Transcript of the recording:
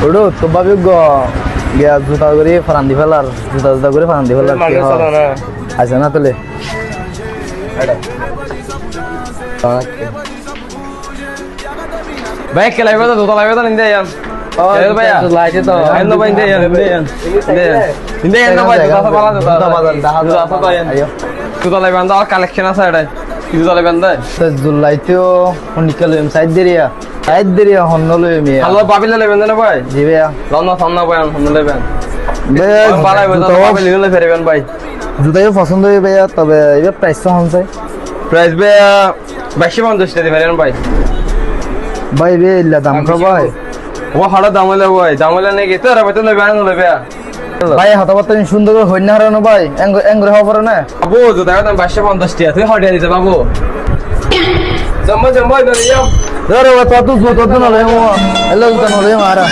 ওড়ো তো ভাবি গিয়া জুতা করে ফারান্দি ফেলার জুতা করে ফারান্দি ফেলার আছে না তাহলে ভাই কে লাগবে তো জুতা লাগবে তো নিন্দে যান ভাইয়া লাইছে তো আইনো ভাই নিন্দে যান নিন্দে যান না ভাই জুতা পালা জুতা লাগবে না আর কালেকশন আছে এটা জুতা লাগবে না তো জুলাইতেও নিকাল সাইড দেরিয়া হন্নলো মি হ্যালো বাবিলে লাগবে না ভাই জি ভাইয়া লন্ডন সামনা ভাই হন্নলো লাগবে বেশ বালাই ভাই তো বাবিলে গেলে ফেরবেন ভাই জুতাও পছন্দ হয় ভাইয়া তবে এবার প্রাইস তো হন চাই প্রাইস ভাই 2250 টাকা দিবেন ভাই ভাই বে ইল্লা দাম কর ভাই ও হাড়া দাম হইলে ভাই দাম হইলে নাকি তোর ভাই তো লাগবে না লাগবে ভাই হাতাবাতা সুন্দর করে হইনা হারানো ভাই এঙ্গরে হওয়া পারে না বাবু জুতা দাম 2250 টাকা তুই হটিয়ে দিতে বাবু জম্মা ধরে যাও ধরে তত জুতো তো নলে হ্যালো জুতো নলে মারা